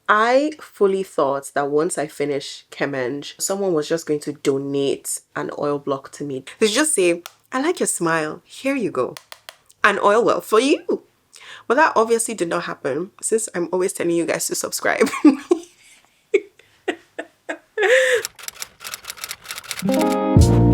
I fully thought that once I finish Kemenge, someone was just going to donate an oil block to me. They just say, I like your smile. Here you go. An oil well for you. But that obviously did not happen since I'm always telling you guys to subscribe.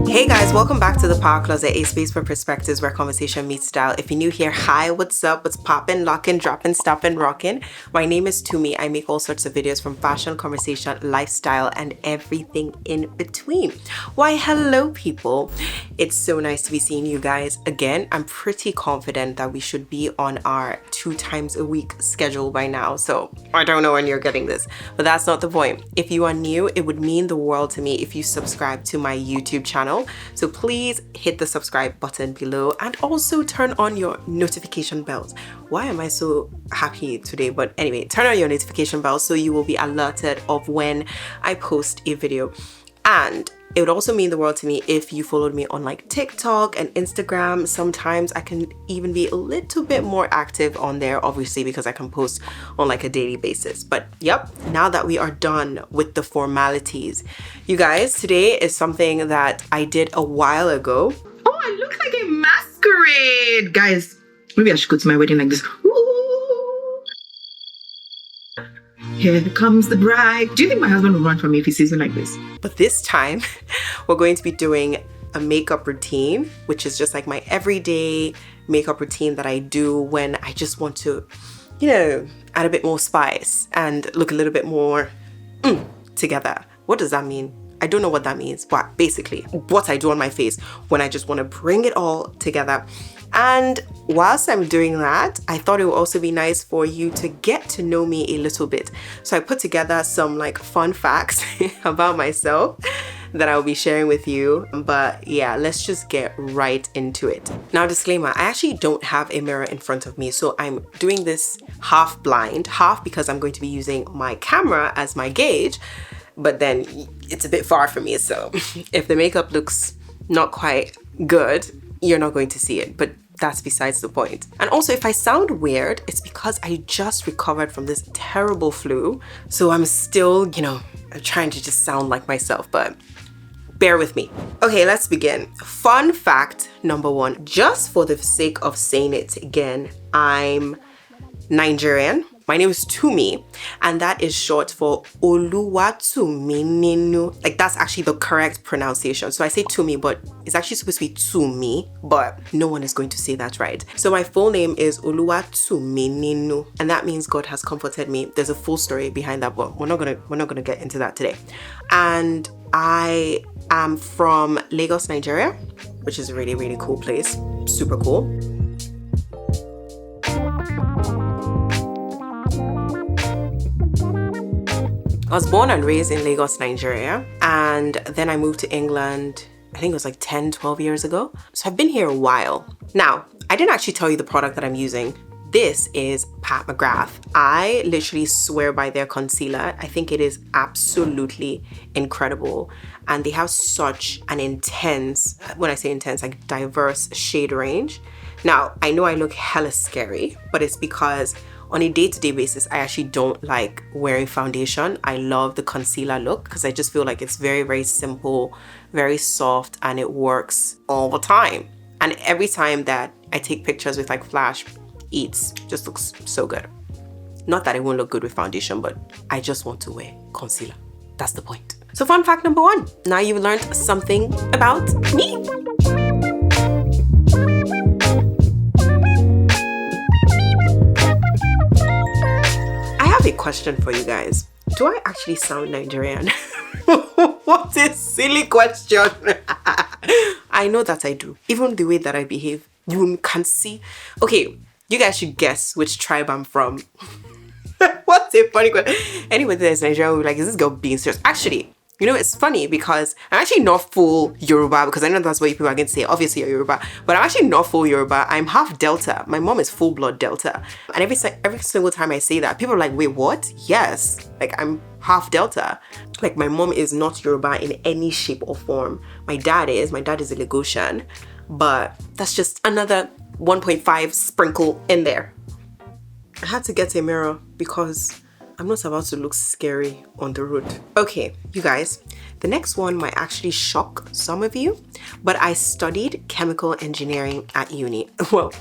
Hey guys, welcome back to the Power Closet, a space for perspectives where conversation meets style. If you're new here, hi, what's up? What's poppin', lockin', droppin', stoppin', rockin'? My name is Tumi. I make all sorts of videos from fashion, conversation, lifestyle, and everything in between. Why, hello people. It's so nice to be seeing you guys again. I'm pretty confident that we should be on our 2 times a week schedule by now. So I don't know when you're getting this, but that's not the point. If you are new, it would mean the world to me if you subscribe to my YouTube channel. So please hit the subscribe button below and also turn on your notification bells. Why am I so happy today? But anyway, turn on your notification bells so you will be alerted of when I post a video. And it would also mean the world to me if you followed me on like TikTok and Instagram. Sometimes I can even be a little bit more active on there, obviously, because I can post on like a daily basis. But yep, now that we are done with the formalities, you guys, today is something that I did a while ago. Oh, I look like a masquerade. Guys, maybe I should go to my wedding like this. Here comes the bride. Do you think my husband will run from me if he sees me like this? But this time, we're going to be doing a makeup routine, which is just like my everyday makeup routine that I do when I just want to, you know, add a bit more spice and look a little bit more together. What does that mean? I don't know what that means, but basically what I do on my face when I just want to bring it all together. And whilst I'm doing that, I thought it would also be nice for you to get to know me a little bit. So I put together some like fun facts about myself that I'll be sharing with you. But yeah, let's just get right into it. Now, disclaimer, I actually don't have a mirror in front of me. So I'm doing this half blind, half because I'm going to be using my camera as my gauge. But then it's a bit far from me. So if the makeup looks not quite good, you're not going to see it. But that's besides the point. And also, if I sound weird, it's because I just recovered from this terrible flu. So I'm still, you know, trying to just sound like myself, but bear with me. Okay, let's begin. Fun fact number 1, just for the sake of saying it again, I'm Nigerian. My name is Tumi, and that is short for Oluwatumininu. Like, that's actually the correct pronunciation. So I say Tumi, but it's actually supposed to be Tumi, but no one is going to say that right. So my full name is Oluwatumininu, and that means God has comforted me. There's a full story behind that, but we're not gonna get into that today. And I am from Lagos, Nigeria, which is a really, really cool place. Super cool. I was born and raised in Lagos, Nigeria, and then I moved to England, I think it was like 10, 12 years ago. So I've been here a while. Now, I didn't actually tell you the product that I'm using. This is Pat McGrath. I literally swear by their concealer. I think it is absolutely incredible. And they have such an intense, when I say intense, like diverse shade range. Now, I know I look hella scary, but it's because on a day-to-day basis, I actually don't like wearing foundation. I love the concealer look because I just feel like it's very, very simple, very soft, and it works all the time. And every time that I take pictures with like flash, it just looks so good. Not that it won't look good with foundation, but I just want to wear concealer. That's the point. So fun fact number 1, now you've learned something about me. A question for you guys. Do I actually sound Nigerian? What a silly question. I know that I do. Even the way that I behave, you can see. Okay, you guys should guess which tribe I'm from. What a funny question. Anybody that's Nigerian will be like, is this girl being serious? Actually, you know, it's funny because I'm actually not full Yoruba, because I know that's what people are going to say. Obviously, you're Yoruba, but I'm actually not full Yoruba. I'm half Delta. My mom is full blood Delta. And every single time I say that, people are like, wait, what? Yes. Like, I'm half Delta. Like, my mom is not Yoruba in any shape or form. My dad is. My dad is a Lagosian. But that's just another 1.5 sprinkle in there. I had to get a mirror because I'm not about to look scary on the road. Okay, you guys, the next one might actually shock some of you, but I studied chemical engineering at uni. Well,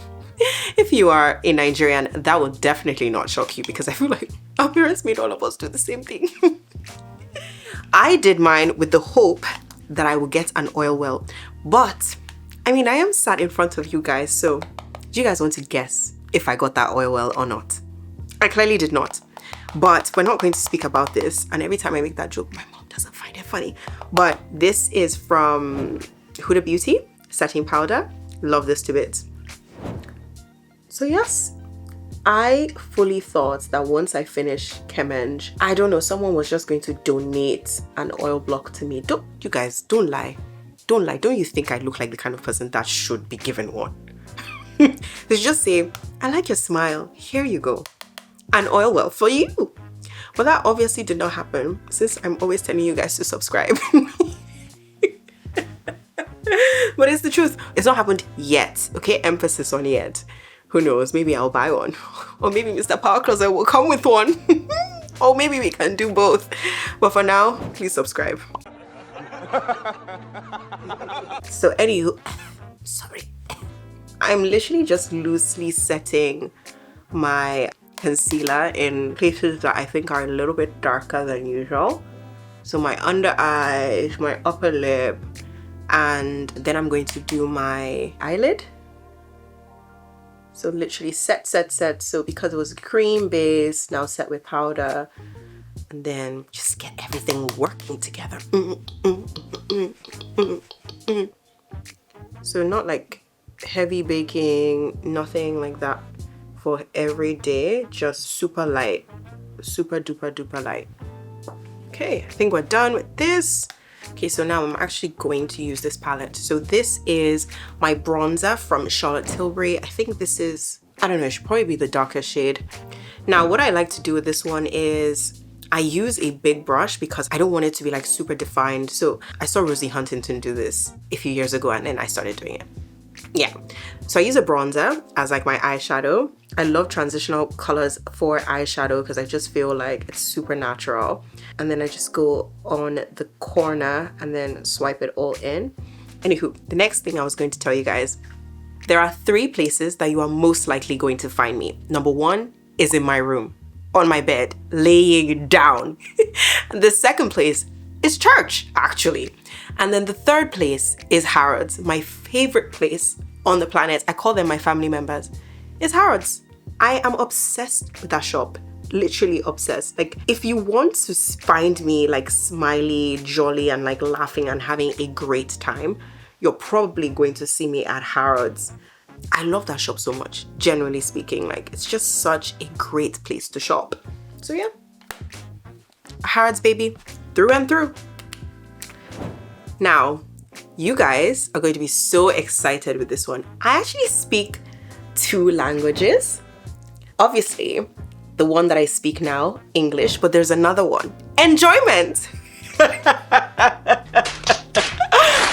if you are a Nigerian, that will definitely not shock you because I feel like our parents made all of us do the same thing. I did mine with the hope that I would get an oil well, but I mean, I am sat in front of you guys, so do you guys want to guess if I got that oil well or not? I clearly did not, but we're not going to speak about this, and every time I make that joke, my mom doesn't find it funny. But this is from Huda Beauty, setting powder. Love this to bits. So yes, I fully thought that once I finish Chemeng, I don't know, someone was just going to donate an oil block to me. You guys, don't lie. Don't lie. Don't you think I look like the kind of person that should be given one? They just say, I like your smile. Here you go. An oil well for you. But that obviously did not happen since I'm always telling you guys to subscribe. But it's the truth. It's not happened yet. Okay, emphasis on yet. Who knows? Maybe I'll buy one. Or maybe Mr. Power Closet will come with one. Or maybe we can do both. But for now, please subscribe. So anywho, sorry. I'm literally just loosely setting my concealer in places that I think are a little bit darker than usual. So my under eyes, my upper lip, and then I'm going to do my eyelid. So literally set. So because it was cream base, now set with powder, and then just get everything working together. So not like heavy baking, nothing like that for every day, just super light, super duper light. Okay, I think we're done with this. Okay, so now I'm actually going to use this palette. So this is my bronzer from Charlotte Tilbury. I think this is, I don't know, it should probably be the darker shade. Now, what I like to do with this one is I use a big brush because I don't want it to be like super defined. So I saw Rosie Huntington do this a few years ago and then I started doing it. Yeah, so I use a bronzer as like my eyeshadow. I love transitional colors for eyeshadow because I just feel like it's super natural. And then I just go on the corner and then swipe it all in. Anywho, the next thing I was going to tell you guys, there are 3 places that you are most likely going to find me. Number 1 is in my room, on my bed, laying down. The second place is church, actually. And then the third place is Harrods, my favorite place on the planet. I call them my family members. It's Harrods. I am obsessed with that shop. Literally obsessed. Like, if you want to find me like smiley, jolly, and like laughing and having a great time, you're probably going to see me at Harrods. I love that shop so much, generally speaking. Like, it's just such a great place to shop. So yeah, Harrods, baby, through and through. Now, you guys are going to be so excited with this one. I actually speak 2 languages. Obviously, the one that I speak now, English, but there's another one, enjoyment.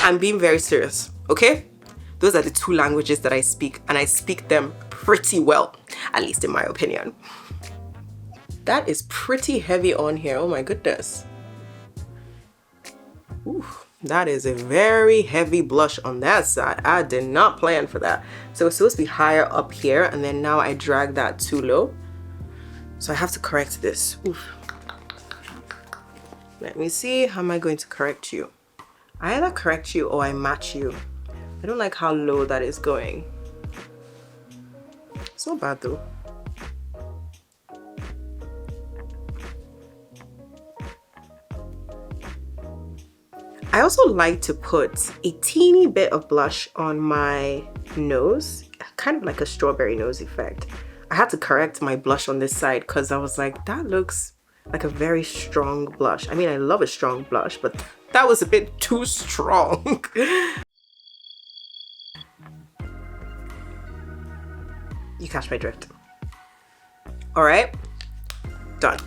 I'm being very serious, okay? Those are the 2 languages that I speak, and I speak them pretty well, at least in my opinion. That is pretty heavy on here, oh my goodness. Ooh. That is a very heavy blush on that side. I did not plan for that. So it's supposed to be higher up here, and then now I drag that too low. So I have to correct this. Oof. Let me see, how am I going to correct you? I either correct you or I match you. I don't like how low that is going. It's not bad though. I also like to put a teeny bit of blush on my nose, kind of like a strawberry nose effect. I had to correct my blush on this side because I was like, that looks like a very strong blush. I mean, I love a strong blush, but that was a bit too strong. You catch my drift. All right, done.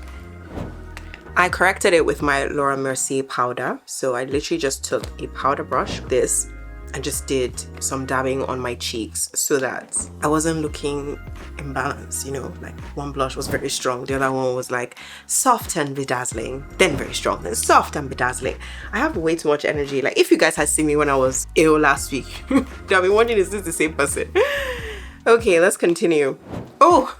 I corrected it with my Laura Mercier powder. So I literally just took a powder brush, and just did some dabbing on my cheeks so that I wasn't looking imbalanced, you know, like one blush was very strong, the other one was like soft and bedazzling, then very strong, then soft and bedazzling. I have way too much energy. Like, if you guys had seen me when I was ill last week, you'd have been wondering, is this the same person? Okay, let's continue. Oh,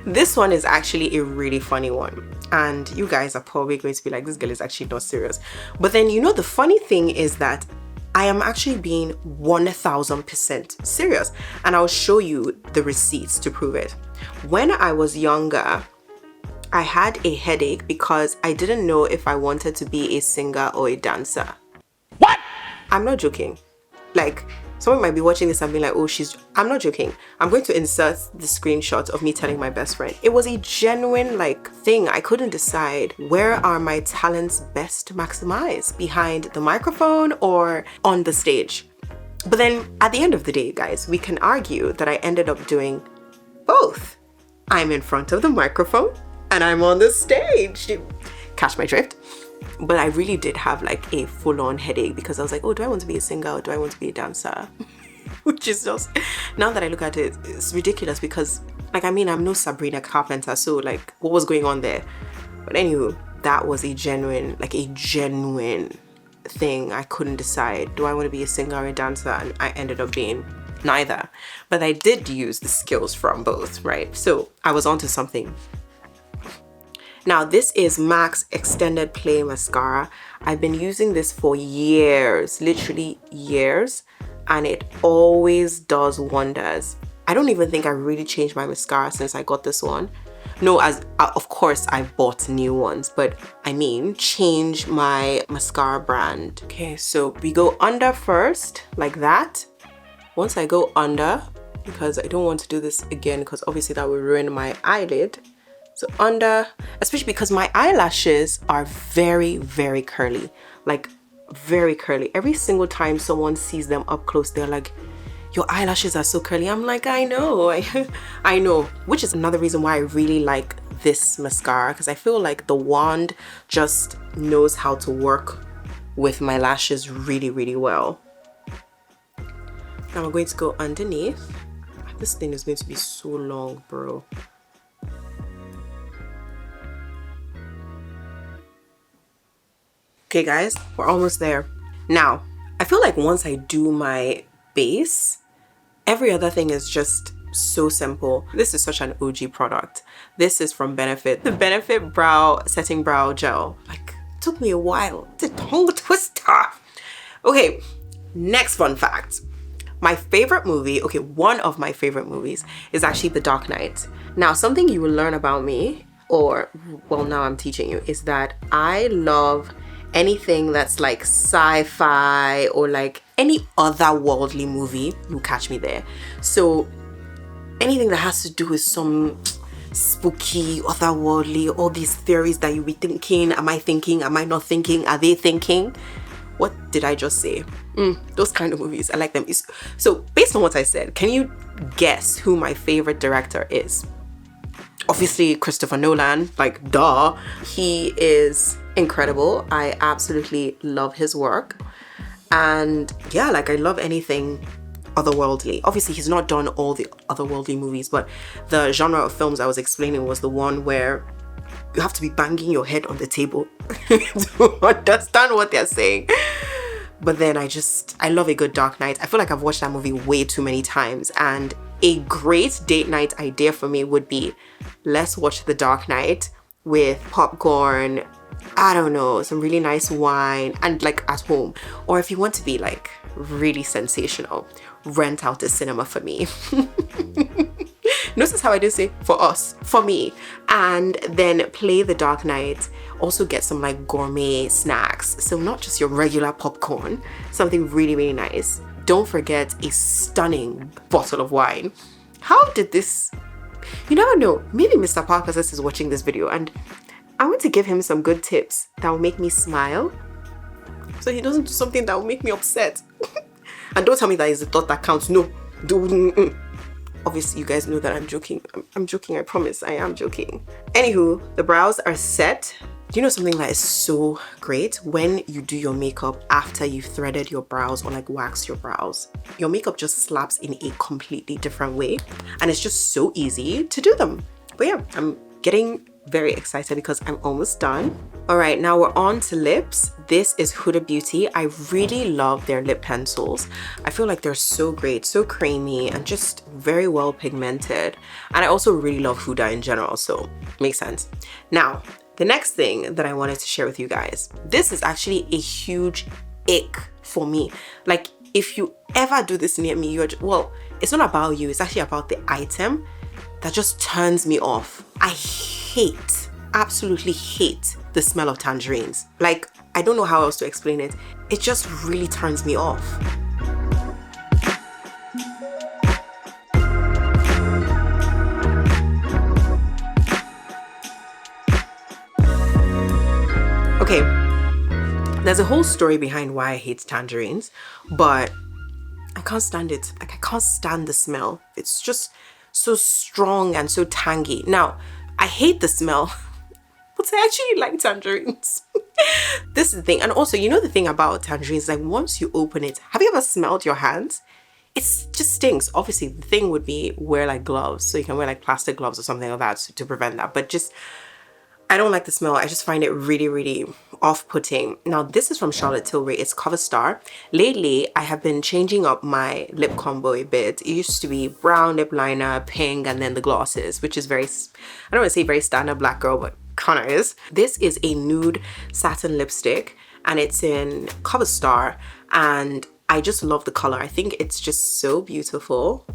this one is actually a really funny one, and you guys are probably going to be like, this girl is actually not serious. But then, you know, the funny thing is that I am actually being 1000% serious, and I'll show you the receipts to prove it. When I was younger, I had a headache because I didn't know if I wanted to be a singer or a dancer. What? I'm not joking. Like, someone might be watching this and be like, oh, I'm not joking. I'm going to insert the screenshot of me telling my best friend. It was a genuine like thing. I couldn't decide, where are my talents best maximized? Behind the microphone or on the stage? But then at the end of the day, guys, we can argue that I ended up doing both. I'm in front of the microphone and I'm on the stage. Catch my drift? But I really did have like a full-on headache because I was like, oh, do I want to be a singer or do I want to be a dancer? Which is just, now that I look at it, it's ridiculous because, like, I mean, I'm no Sabrina Carpenter, so like, what was going on there? But anyway, that was a genuine thing. I couldn't decide, do I want to be a singer or a dancer? And I ended up being neither. But I did use the skills from both, right? So I was onto something. Now, this is MAC's Extended Play Mascara. I've been using this for years, literally years, and it always does wonders. I don't even think I really changed my mascara since I got this one. No, of course I bought new ones, but I mean, change my mascara brand. Okay, so we go under first, like that. Once I go under, because I don't want to do this again, because obviously that will ruin my eyelid. So under, especially because my eyelashes are very, very curly, like very curly. Every single time someone sees them up close, they're like, your eyelashes are so curly. I'm like, I know, I know, which is another reason why I really like this mascara, because I feel like the wand just knows how to work with my lashes really, really well. Now I'm going to go underneath. This thing is going to be so long, bro. Okay guys, we're almost there. Now, I feel like once I do my base, every other thing is just so simple. This is such an OG product. This is from Benefit. The Benefit Brow Setting Brow Gel. Like, it took me a while. It's a tongue twister. Okay, next fun fact. My favorite movie, okay, one of my favorite movies is actually The Dark Knight. Now, something you will learn about me, or, well, now I'm teaching you, is that I love anything that's like sci-fi or like any otherworldly movie. You catch me there. So anything that has to do with some spooky, otherworldly, all these theories that you be thinking, am I thinking, am I not thinking, are they thinking? What did I just say? Those kind of movies, I like them. So based on what I said, can you guess who my favorite director is? Obviously Christopher Nolan, like duh. He is incredible. I absolutely love his work. And yeah, like I love anything otherworldly. Obviously he's not done all the otherworldly movies, but the genre of films I was explaining was the one where you have to be banging your head on the table to understand what they're saying. But then I love a good Dark Knight. I feel like I've watched that movie way too many times, and a great date night idea for me would be, let's watch The Dark Knight with popcorn, I don't know, some really nice wine, and like at home. Or if you want to be like really sensational, rent out a cinema for me. Notice how I did say for us, for me, and then play The Dark Knight. Also get some like gourmet snacks, so not just your regular popcorn, something really, really nice. Don't forget a stunning bottle of wine. How did this, you never know, maybe Mr. Parker is watching this video and I want to give him some good tips that will make me smile, so he doesn't do something that will make me upset. And don't tell me that is the thought that counts. No, obviously you guys know that I'm joking. I'm joking, I promise I am joking. Anywho, the brows are set. Do you know something that is so great? When you do your makeup after you've threaded your brows or like waxed your brows, your makeup just slaps in a completely different way, and it's just so easy to do them. But yeah, I'm getting very excited because I'm almost done. All right, now we're on to lips. This is Huda Beauty. I really love their lip pencils. I feel like they're so great, so creamy, and just very well pigmented. And I also really love Huda in general, so makes sense. Now, the next thing that I wanted to share with you guys, this is actually a huge ick for me. Like, if you ever do this near me, well, it's not about you, it's actually about the item that just turns me off. I absolutely hate the smell of tangerines. Like, I don't know how else to explain it. It just really turns me off. Okay, there's a whole story behind why I hate tangerines, but I can't stand it. Like, I can't stand the smell. It's just so strong and so tangy. Now, I hate the smell, but I actually like tangerines. This is the thing. And also, you know the thing about tangerines, like once you open it, have you ever smelled your hands? It just stinks. Obviously, the thing would be wear like gloves. So you can wear like plastic gloves or something like that to prevent that. But just, I don't like the smell. I just find it really, really off-putting. Now, this is from Charlotte Tilbury. It's Cover Star. Lately, I have been changing up my lip combo a bit. It used to be brown lip liner, pink, and then the glosses, which is very, I don't want to say very standard black girl, but kind of is. This is a nude satin lipstick, and it's in Cover Star, and I just love the color. I think it's just so beautiful.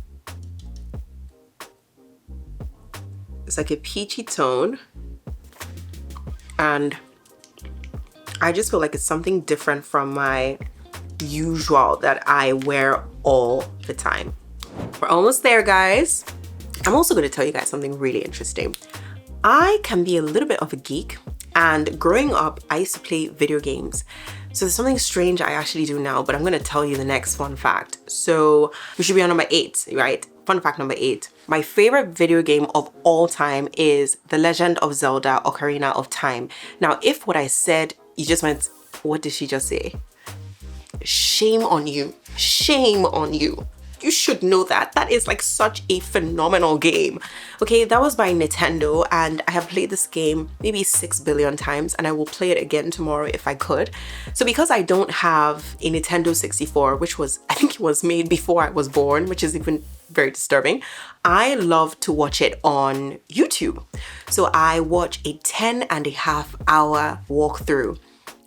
It's like a peachy tone. And I just feel like it's something different from my usual that I wear all the time. We're almost there, guys. I'm also going to tell you guys something really interesting. I can be a little bit of a geek, and growing up, I used to play video games. So there's something strange I actually do now, but I'm going to tell you the next fun fact. So we should be on number 8, right? Fun fact number 8. My favorite video game of all time is The Legend of Zelda: Ocarina of Time. Now, if what I said, you just went, what did she just say? Shame on you. Shame on you. You should know that. That is like such a phenomenal game. Okay, that was by Nintendo, and I have played this game maybe 6 billion times, and I will play it again tomorrow if I could. So because I don't have a Nintendo 64, which was, I think it was made before I was born, which is even very disturbing, I love to watch it on YouTube. So I watch a 10.5-hour walkthrough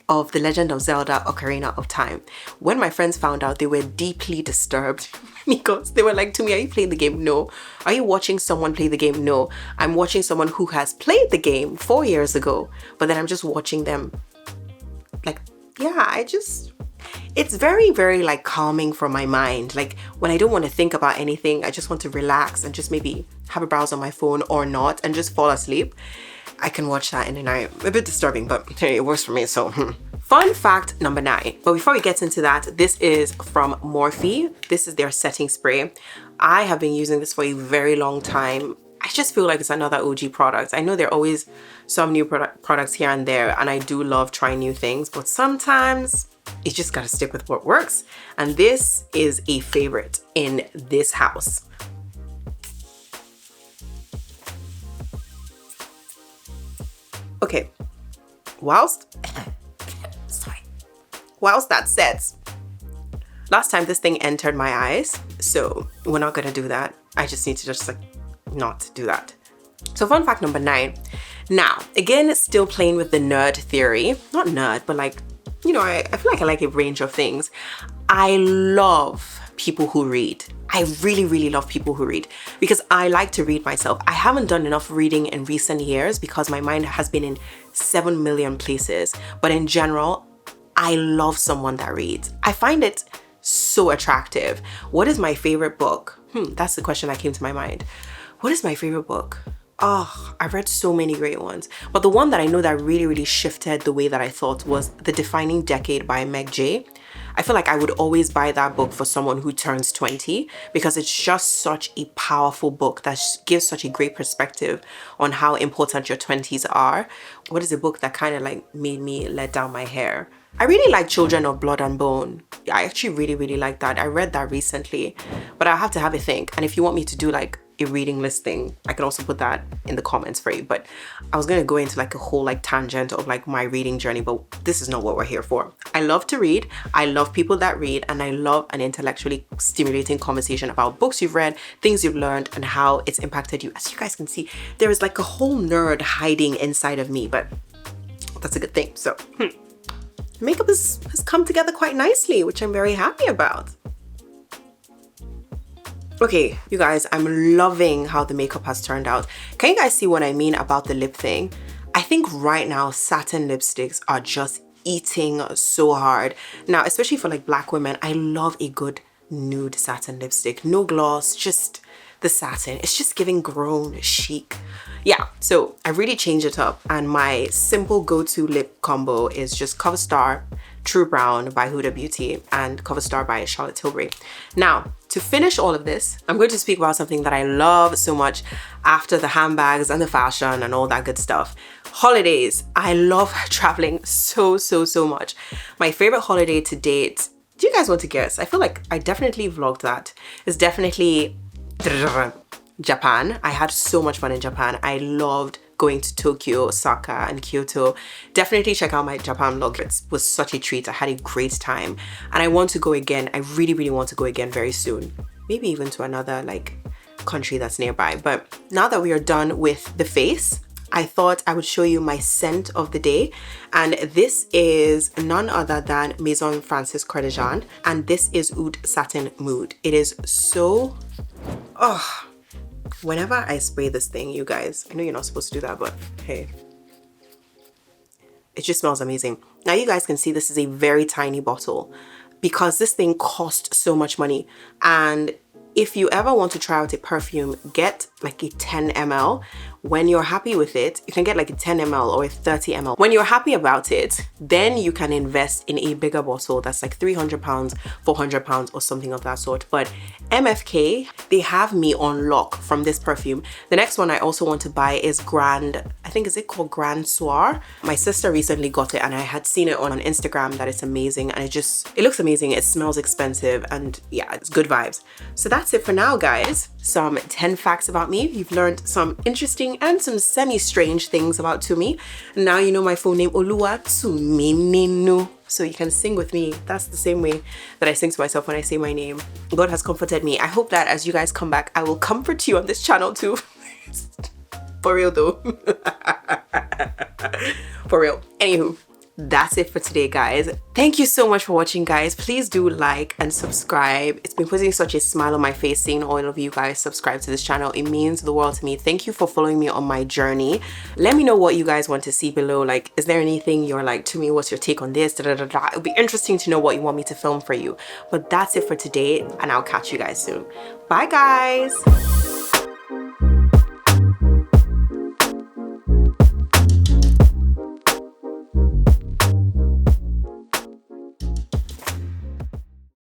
of The Legend of Zelda: Ocarina of Time. When my friends found out, they were deeply disturbed because they were like, "To me, are you playing the game? No. Are you watching someone play the game? No. I'm watching someone who has played the game 4 years ago, but then I'm just watching them." Like, yeah, it's very, very like calming for my mind. Like when I don't want to think about anything, I just want to relax and just maybe have a browse on my phone or not and just fall asleep. I can watch that in the night. A bit disturbing, but hey, it works for me, so. Fun fact number 9. But before we get into that, this is from Morphe. This is their setting spray. I have been using this for a very long time. I just feel like it's another OG product. I know there are always some new products here and there, and I do love trying new things, but sometimes you just gotta stick with what works. And this is a favorite in this house. Okay, whilst that sets, last time this thing entered my eyes, so we're not gonna do that. I just need to just like not do that. So fun fact number 9. Now, again, still playing with the nerd theory. Not nerd, but like, you know, I feel like I like a range of things. I love people who read. I really, really love people who read because I like to read myself. I haven't done enough reading in recent years because my mind has been in 7 million places. But in general, I love someone that reads. I find it so attractive. What is my favorite book? That's the question that came to my mind. What is my favorite book? Oh, I've read so many great ones. But the one that I know that really, really shifted the way that I thought was The Defining Decade by Meg J. I feel like I would always buy that book for someone who turns 20 because it's just such a powerful book that gives such a great perspective on how important your 20s are. What is a book that kind of like made me let down my hair? I really like Children of Blood and Bone. I actually really, really like that. I read that recently, but I have to have a think. And if you want me to do like a reading list thing, I can also put that in the comments for you. But I was gonna go into like a whole like tangent of like my reading journey, but this is not what we're here for. I love to read. I love people that read, and I love an intellectually stimulating conversation about books you've read, things you've learned, and how it's impacted you. As you guys can see, there is like a whole nerd hiding inside of me, but that's a good thing. So makeup has come together quite nicely, which I'm very happy about. Okay, you guys, I'm loving how the makeup has turned out. Can you guys see what I mean about the lip thing? I think right now satin lipsticks are just eating so hard. Now, especially for like black women, I love a good nude satin lipstick. No gloss, just the satin. It's just giving grown chic. Yeah, so I really changed it up, and my simple go-to lip combo is just Cover Star True Brown by Huda Beauty and Cover Star by Charlotte Tilbury. Now, to finish all of this, I'm going to speak about something that I love so much after the handbags and the fashion and all that good stuff. Holidays. I love traveling so much. My favorite holiday to date, do you guys want to guess? I feel like I definitely vlogged that. It's definitely Japan. I had so much fun in Japan. I loved going to Tokyo, Osaka, and Kyoto. Definitely check out my Japan vlog. It was such a treat. I had a great time, and I want to go again. I really want to go again very soon. Maybe even to another like country that's nearby. But now that we are done with the face, I thought I would show you my scent of the day, and this is none other than Maison Francis Cordejan, and this is Oud Satin Mood. It is so, whenever I spray this thing, you guys, I know you're not supposed to do that, but hey, it just smells amazing. Now you guys can see this is a very tiny bottle because this thing cost so much money. And if you ever want to try out a perfume, get like a 10 ml. When you're happy with it, you can get like a 10 ml or a 30 ml. When you're happy about it, then you can invest in a bigger bottle that's like 300 pounds, 400 pounds or something of that sort. But MFK, they have me on lock from this perfume. The next one I also want to buy is Grand, I think, is it called Grand Soir? My sister recently got it and I had seen it on Instagram that it's amazing, and it looks amazing. It smells expensive, and yeah, it's good vibes. So that's it for now, guys. Some 10 facts about me. You've learned some interesting and some semi-strange things about Tumi. Now you know my full name, Olua Tumininu. So you can sing with me. That's the same way that I sing to myself when I say my name. God has comforted me. I hope that as you guys come back, I will comfort you on this channel too. For real though. For real. Anywho, that's it for today, guys. Thank you so much for watching, guys. Please do like and subscribe. It's been putting such a smile on my face seeing all of you guys subscribe to this channel. It means the world to me. Thank you for following me on my journey. Let me know what you guys want to see below. Like, is there anything you're like, to me, what's your take on this? It'll be interesting to know what you want me to film for you. But that's it for today, and I'll catch you guys soon. Bye, guys.